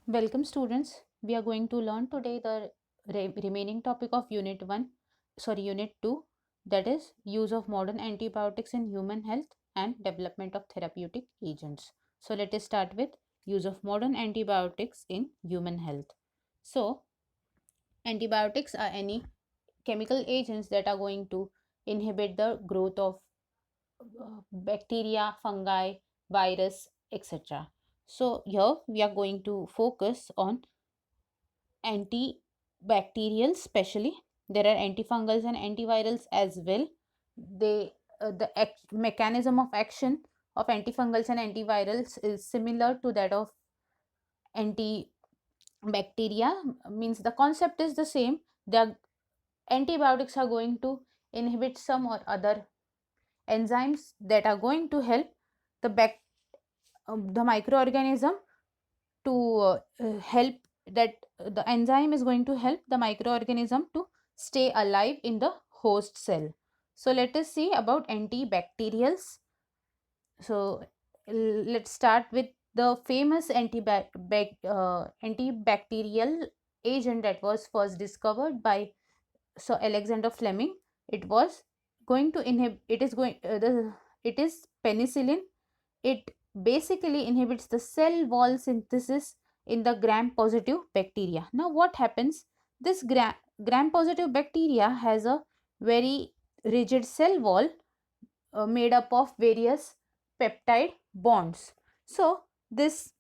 Welcome students. We are going to learn today the remaining topic of unit 2, that is use of modern antibiotics in human health and development of therapeutic agents. So let us start with use of modern antibiotics in human health. So antibiotics are any chemical agents that are going to inhibit the growth of bacteria, fungi, virus, etc. So here we are going to focus on antibacterial especially. There are antifungals and antivirals as well. The mechanism of action of antifungals and antivirals is similar to that of antibacteria, means the concept is the same. The antibiotics are going to inhibit some or other enzymes that are going to help the the microorganism to help that the enzyme is going to help the microorganism to stay alive in the host cell. So let us see about antibacterials. So let's start with the famous antibacterial agent that was first discovered by Sir Alexander Fleming. It was going to inhibit. It is penicillin. It basically inhibits the cell wall synthesis in the gram positive bacteria. Now what happens? This gram positive bacteria has a very rigid cell wall made up of various peptide bonds. So this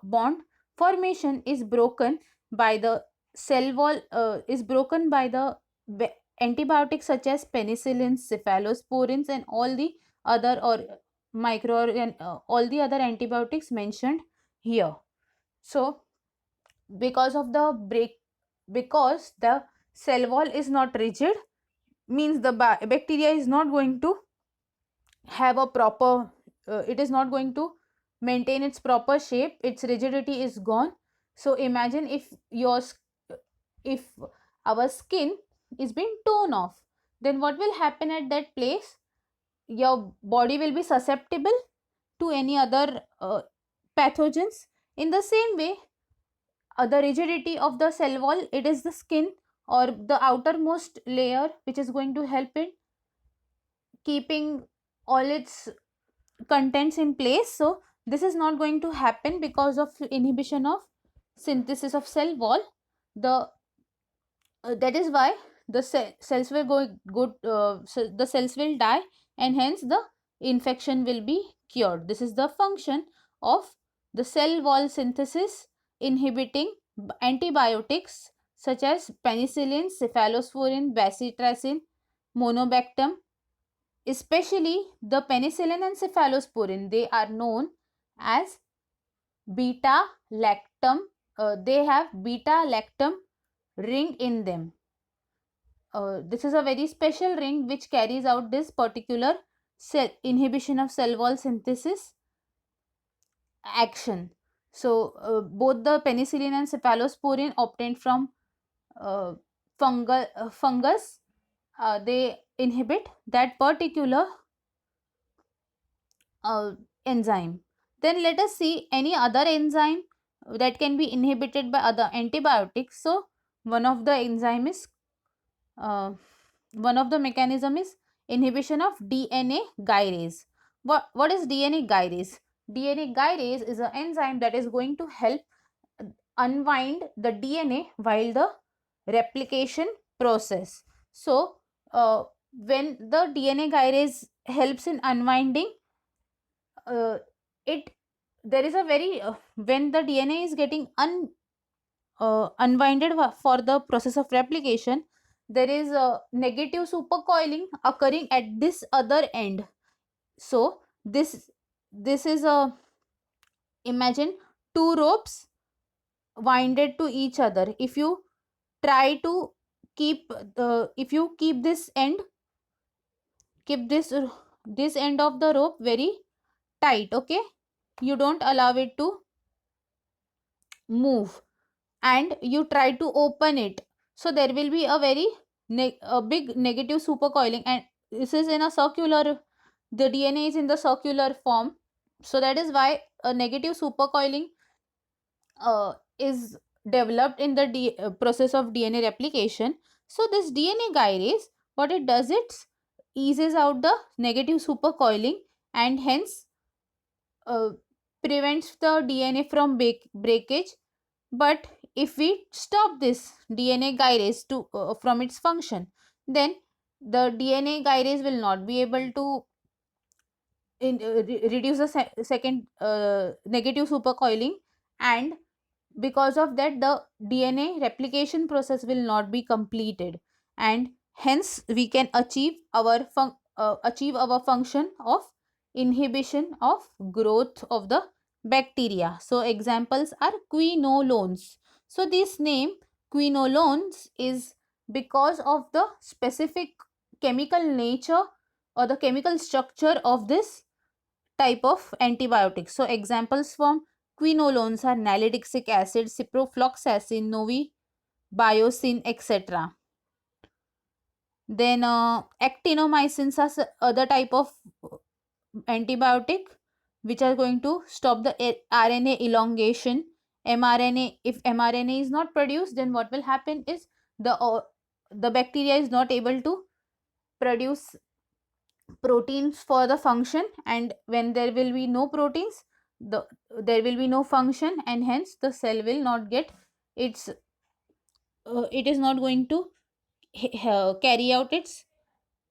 bond formation is broken by the cell wall is broken by the antibiotics such as penicillins, cephalosporins, and all the other or all the other antibiotics mentioned here. So because of the break, because the cell wall is not rigid, means the bacteria is not going to have a proper it is not going to maintain its proper shape. Its rigidity is gone. So imagine if our skin is being torn off, then what will happen at that place? Your body will be susceptible to any other pathogens. In the same way, the rigidity of the cell wall, it is the skin or the outermost layer which is going to help in keeping all its contents in place. So this is not going to happen because of inhibition of synthesis of cell wall. The That is why the cells will so the cells will die, and hence the infection will be cured. This is the function of the cell wall synthesis inhibiting antibiotics such as penicillin, cephalosporin, bacitracin, monobactam. Especially the penicillin and cephalosporin, they are known as beta lactam. They have beta lactam ring in them. This is a very special ring which carries out this particular cell inhibition of cell wall synthesis action. So both the penicillin and cephalosporin obtained from fungus, they inhibit that particular uh, enzyme. Then let us see any other enzyme that can be inhibited by other antibiotics. So one of the enzyme is one of the mechanism is inhibition of DNA gyrase. What is DNA gyrase? DNA gyrase is an enzyme that is going to help unwind the DNA while the replication process. So when the DNA gyrase helps in unwinding it, there is a very when the DNA is getting unwinded for the process of replication, there is a negative supercoiling occurring at this other end. So this is a, imagine two ropes winded to each other. If you try to if you keep this end, keep this end of the rope very tight, okay, you don't allow it to move, and you try to open it, so there will be a very a big negative supercoiling, and this is in a circular, the DNA is in the circular form. So that is why a negative supercoiling is developed in the process of DNA replication. So this DNA gyrase, what it does, it eases out the negative supercoiling, and hence uh, prevents the DNA from breakage. But if we stop this DNA gyrase to from its function, then the DNA gyrase will not be able to reduce the second negative supercoiling, and because of that the DNA replication process will not be completed, and hence we can achieve our function of inhibition of growth of the bacteria. So examples are quinolones. So this name quinolones is because of the specific chemical nature or the chemical structure of this type of antibiotics. So examples from quinolones are nalidixic acid, ciprofloxacin, novibiosine, etc. Then actinomycins are other type of antibiotic which are going to stop the RNA elongation. mRNA, if mRNA is not produced, then what will happen is the bacteria is not able to produce proteins for the function, and when there will be no proteins, the there will be no function, and hence the cell will not get its it is not going to carry out its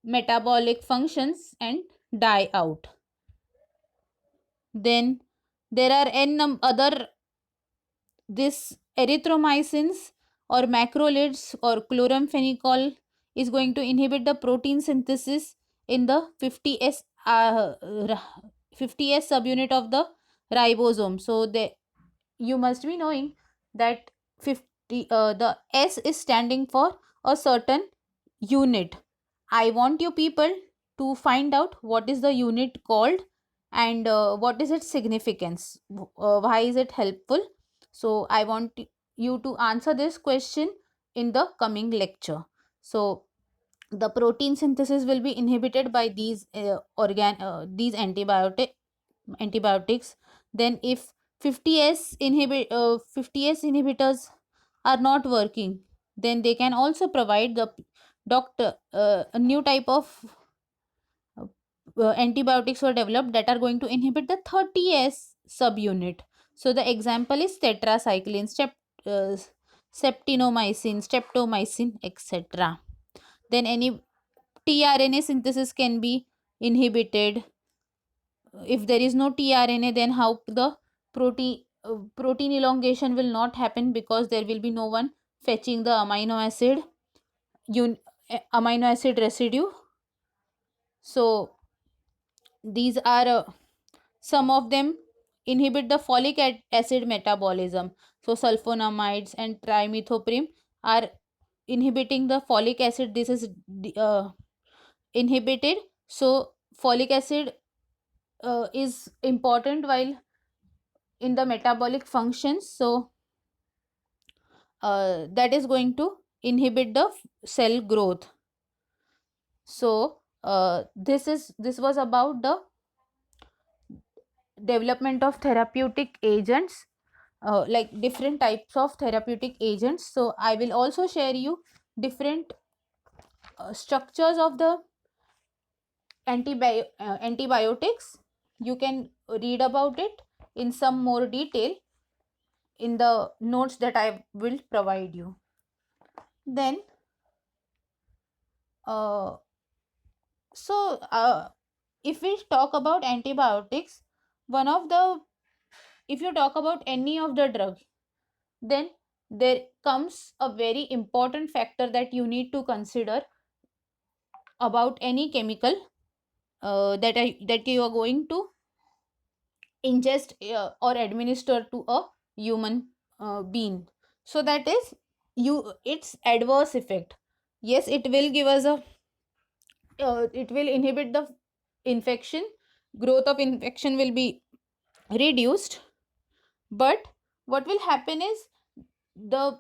metabolic functions and die out. Then there are other this erythromycins or macrolides or chloramphenicol is going to inhibit the protein synthesis in the 50s subunit of the ribosome. So you must be knowing that 50 the S is standing for a certain unit. I want you people to find out what is the unit called, and what is its significance, why is it helpful. So I want you to answer this question in the coming lecture. So the protein synthesis will be inhibited by these antibiotics. Then if 50s inhibitors are not working, then they can also provide the doctor a new type of antibiotics were developed that are going to inhibit the 30s subunit. So the example is tetracycline, uh, septinomycin, streptomycin, etc. Then any tRNA synthesis can be inhibited. If there is no tRNA, then how the protein elongation will not happen, because there will be no one fetching the un, amino acid residue. So these are some of them inhibit the folic acid metabolism. So sulfonamides and trimethoprim are inhibiting the folic acid. This is inhibited. So folic acid is important while in the metabolic functions. So that is going to inhibit the cell growth. So this was about the development of therapeutic agents, like different types of therapeutic agents. So I will also share you different structures of the antibiotics. You can read about it in some more detail in the notes that I will provide you. Then uh, so if we talk about antibiotics, one of the if you talk about any of the drug, then there comes a very important factor that you need to consider about any chemical that you are going to ingest or administer to a human being. So that is its adverse effect. Yes, it will give us a it will inhibit the infection, growth of infection will be reduced, but what will happen is the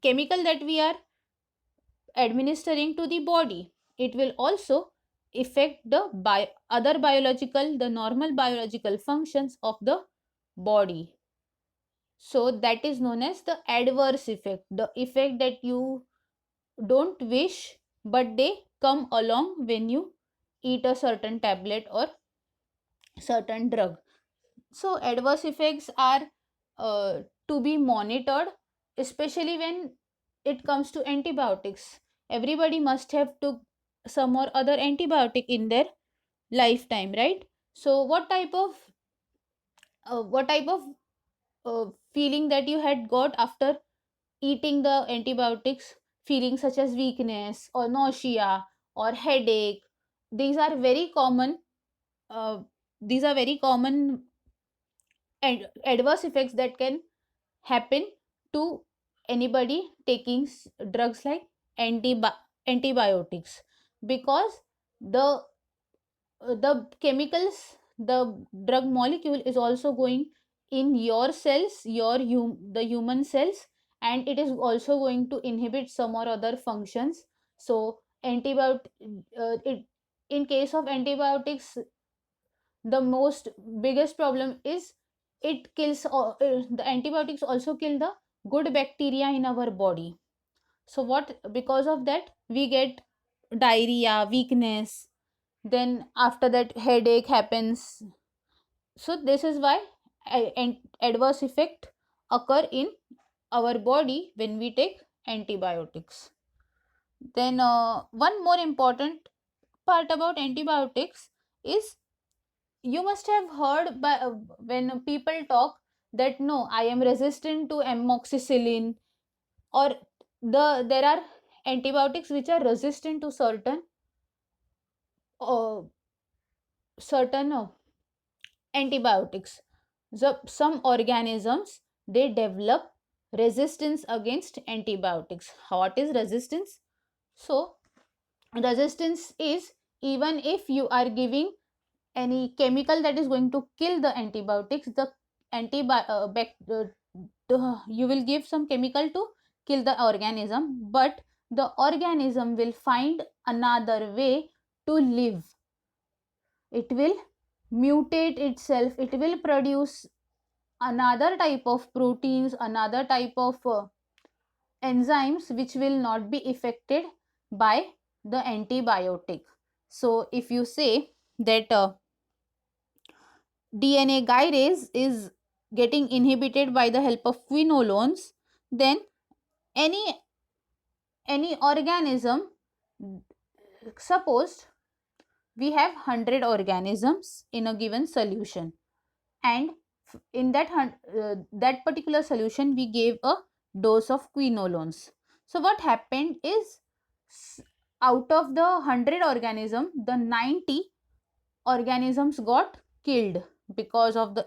chemical that we are administering to the body, it will also affect the other biological, the normal biological functions of the body. So that is known as the adverse effect, the effect that you don't wish, but they come along when you eat a certain tablet or certain drug. So adverse effects are to be monitored, especially when it comes to antibiotics. Everybody must have took some or other antibiotic in their lifetime, right? So what type of feeling that you had got after eating the antibiotics? Feelings such as weakness or nausea or headache, these are very common. These are very common adverse effects that can happen to anybody taking drugs like antibiotics, because the the chemicals, the drug molecule is also going in your cells, the human cells, and it is also going to inhibit some or other functions. So in case of antibiotics, the most biggest problem is it kills the antibiotics also kill the good bacteria in our body. So what, because of that we get diarrhea, weakness, then after that headache happens. So this is why an adverse effect occur in our body when we take antibiotics. Then one more important part about antibiotics is, you must have heard when people talk that no, I am resistant to amoxicillin, or there are antibiotics which are resistant to uh, certain antibiotics. So some organisms, they develop resistance against antibiotics. What is resistance? So resistance is, even if you are giving any chemical that is going to kill the antibiotics, the you will give some chemical to kill the organism, but the organism will find another way to live. It will mutate itself, it will produce another type of proteins, another type of enzymes which will not be affected by the antibiotic. So if you say that DNA gyrase is getting inhibited by the help of quinolones, then any organism, suppose we have 100 organisms in a given solution, and in that particular solution we gave a dose of quinolones. So what happened is, out of the 100 organism, the 90 organisms got killed because of the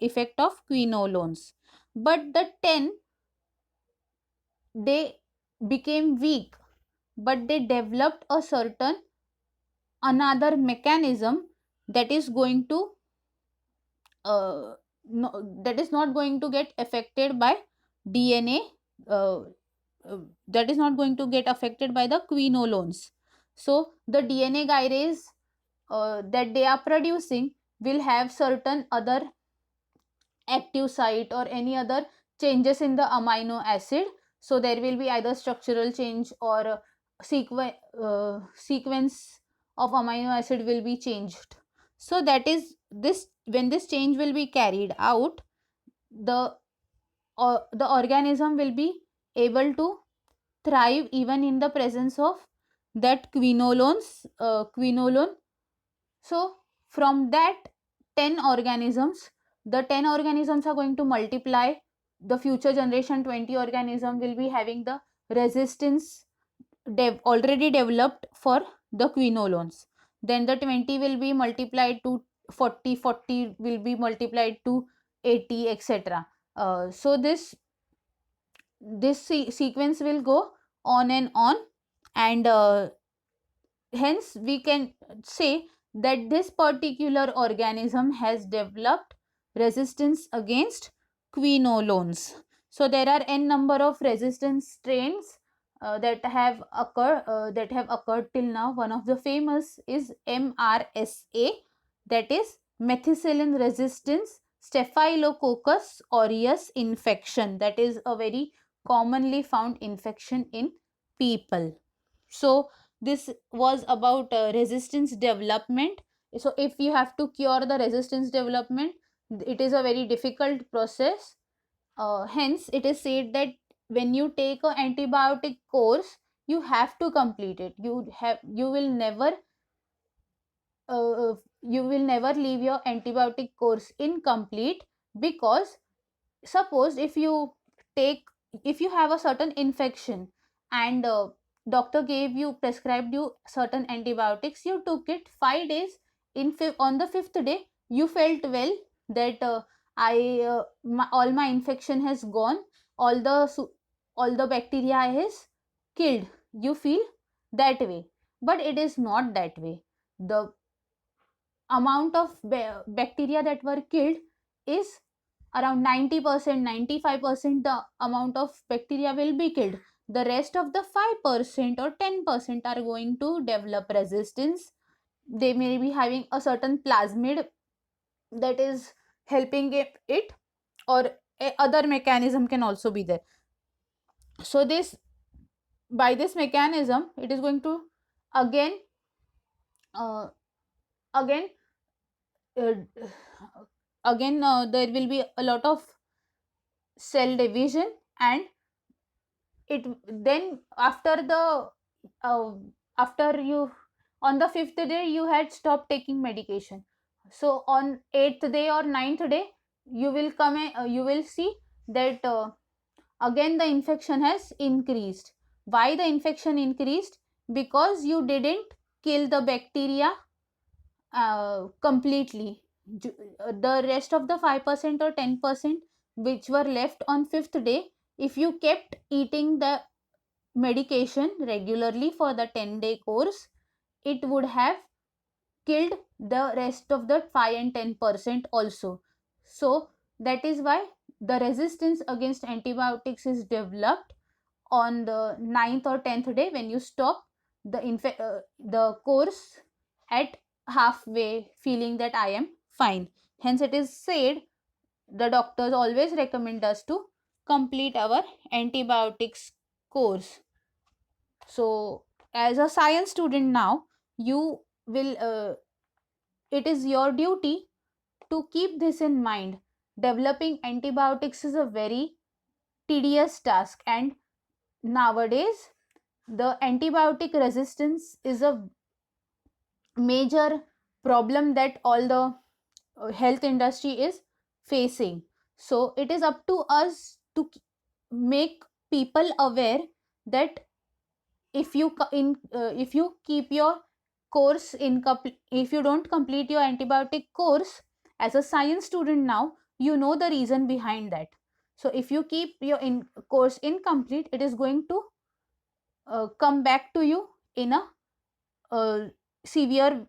effect of quinolones, but the 10, they became weak, but they developed a certain another mechanism that is going to that is not going to get affected by DNA, uh, that is not going to get affected by the quinolones. So the DNA gyrase that they are producing will have certain other active site or any other changes in the amino acid. So there will be either structural change or sequence of amino acid will be changed. So that is this, when this change will be carried out, the the organism will be able to thrive even in the presence of that quinolone. So from that 10 organisms, the 10 organisms are going to multiply. The future generation 20 organism will be having the resistance already developed for the quinolones. Then the 20 will be multiplied to 40, 40 will be multiplied to 80, etc. So this sequence will go on and on, and hence we can say that this particular organism has developed resistance against quinolones. So there are n number of resistance strains that have occurred till now. One of the famous is MRSA, that is methicillin resistance staphylococcus aureus infection. That is a very commonly found infection in people. So this was about resistance development. So if you have to cure the resistance development, it is a very difficult process. Hence it is said that when you take a antibiotic course, you have to complete it. You will never leave your antibiotic course incomplete, because suppose take if you have a certain infection, and doctor prescribed you certain antibiotics, you took it 5 days, on the fifth day you felt well, that all my infection has gone, all the bacteria is killed, you feel that way. But it is not that way. The amount of bacteria that were killed is around 90%, 95%. The amount of bacteria will be killed. The rest of the 5% or 10% are going to develop resistance. They may be having a certain plasmid that is helping it, or a other mechanism can also be there. So this by this mechanism, it is going to again uh, again uh, there will be a lot of cell division, and it then uh, after you on the fifth day you had stopped taking medication. So on eighth day or ninth day, you will see that again the infection has increased. Why the infection increased? Because you didn't kill the bacteria completely. The rest of the 5% or 10% which were left on fifth day, if you kept eating the medication regularly for the 10-day course, it would have killed the rest of the 5 and 10% also. So that is why the resistance against antibiotics is developed on the ninth or 10th day, when you stop the course at halfway, feeling that I am fine. Hence it is said, the doctors always recommend us to complete our antibiotics course. So as a science student now, you will it is your duty to keep this in mind. Developing antibiotics is a very tedious task, and nowadays the antibiotic resistance is a major problem that all the health industry is facing. So it is up to us to make people aware that if you keep your course if you don't complete your antibiotic course as a science student now, you know the reason behind that. So if you keep your course incomplete, it is going to come back to you in a uh, severe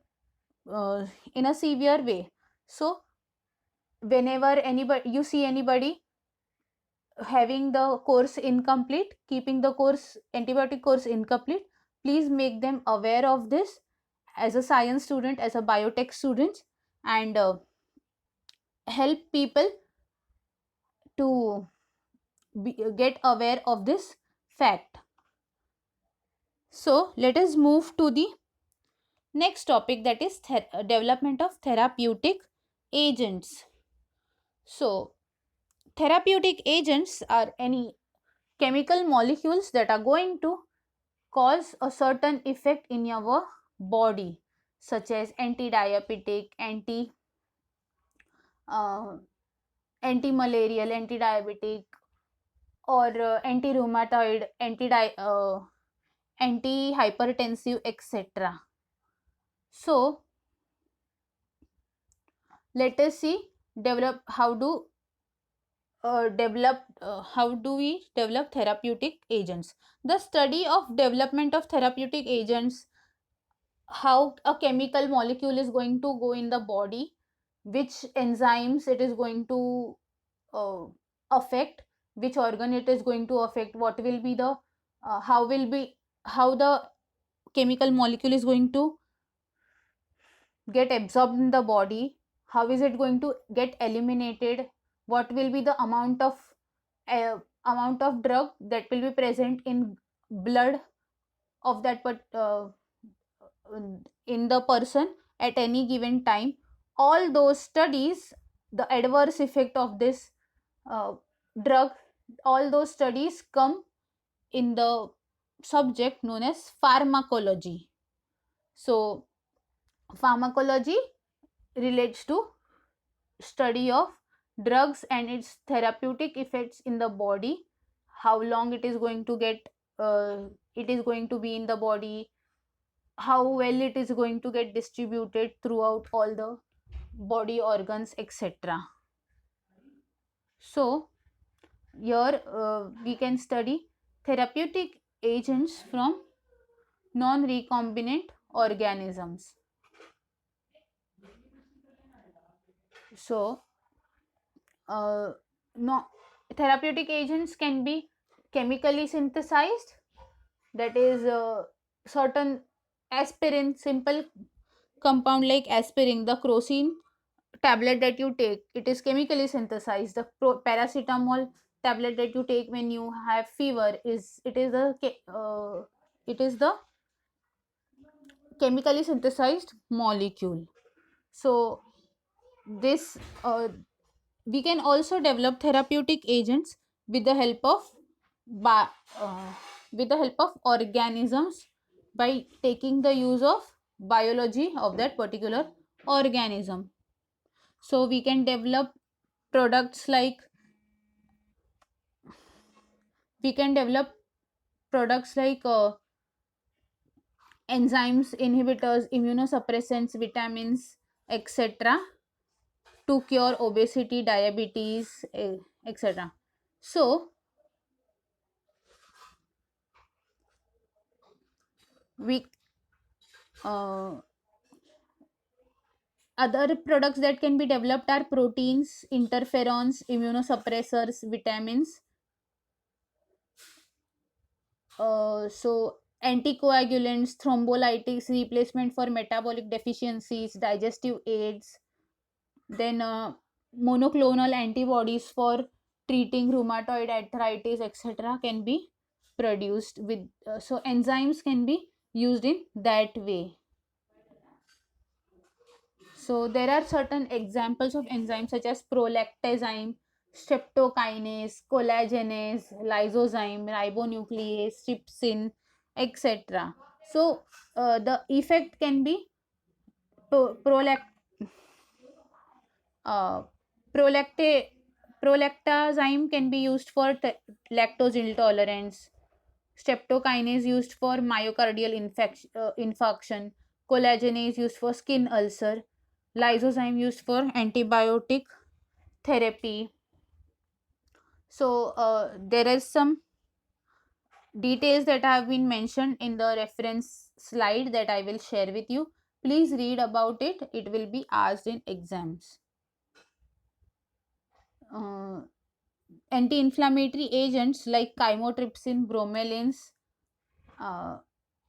uh, way. So whenever anybody you see anybody having the course incomplete, keeping the course antibiotic course incomplete, please make them aware of this as a science student, as a biotech student, and help people to get aware of this fact. So let us move to the next topic, that is development of therapeutic agents. So therapeutic agents are any chemical molecules that are going to cause a certain effect in your body, such as anti-diabetic, uh, anti-malarial, anti-diabetic, or anti-rheumatoid, anti-hypertensive, etc. So let us see develop how do we develop therapeutic agents. The study of development of therapeutic agents, how a chemical molecule is going to go in the body, which enzymes it is going to affect, which organ it is going to affect, what will be the how the chemical molecule is going to get absorbed in the body, how is it going to get eliminated, what will be the amount of drug that will be present in blood of that in the person at any given time. All those studies, the adverse effect of this uh, drug, all those studies come in the subject known as pharmacology. So pharmacology relates to study of drugs and its therapeutic effects in the body, how long it is going to get it is going to be in the body, how well it is going to get distributed throughout all the body organs, etc. So here we can study therapeutic agents from non-recombinant organisms. So no therapeutic agents can be chemically synthesized, that is certain aspirin, simple compound like aspirin, the crocin tablet that you take, it is chemically synthesized. The paracetamol tablet that you take when you have fever is it is the chemically synthesized molecule. So this we can also develop therapeutic agents with the help of bi- uh, with the help of organisms, by taking the use of biology of that particular organism. So we can develop products like we can develop products like enzymes, inhibitors, immunosuppressants, vitamins, etc., to cure obesity, diabetes, etc. So we uh, other products that can be developed are proteins, interferons, immunosuppressors, vitamins. So anticoagulants, thrombolytics, replacement for metabolic deficiencies, digestive aids, then monoclonal antibodies for treating rheumatoid arthritis, etc., can be produced with. So enzymes can be used in that way. So there are certain examples of enzymes such as prolactazyme, streptokinase, collagenase, lysozyme, ribonuclease, trypsin, etc. So the effect can be prolact uh, prolacta prolactazyme can be used for lactose intolerance, streptokinase used for myocardial infarction, collagenase used for skin ulcer, lysozyme used for antibiotic therapy. So there is some details that have been mentioned in the reference slide that I will share with you. Please read about it. It will be asked in exams. Uh, Anti-inflammatory agents like chymotrypsin, bromelains uh,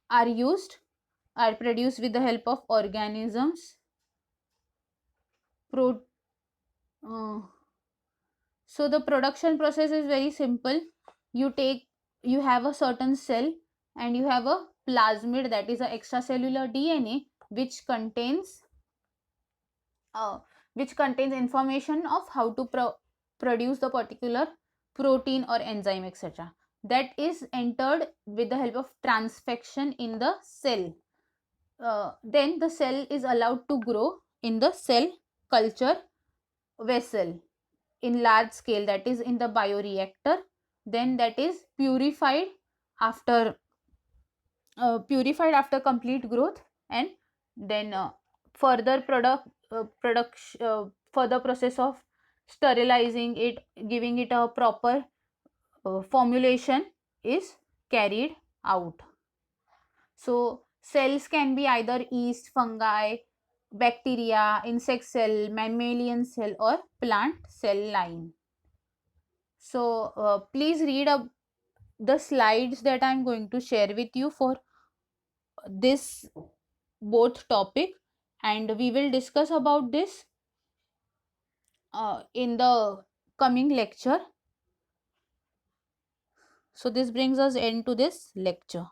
are used, are produced with the help of organisms. Pro, uh, so the production process is very simple. You take, you have a certain cell and you have a plasmid, that is a extracellular DNA which contains uh, information of how to produce the particular protein or enzyme, etc., that is entered with the help of transfection in the cell. Then the cell is allowed to grow in the cell culture vessel in large scale, that is in the bioreactor. Then that is after purified after complete growth, and then further further process of sterilizing it, giving it a proper formulation is carried out. So cells can be either yeast, fungi, bacteria, insect cell, mammalian cell, or plant cell line. So please read up the slides that I'm going to share with you for this both topic, and we will discuss about this in the coming lecture. So this brings us end to this lecture.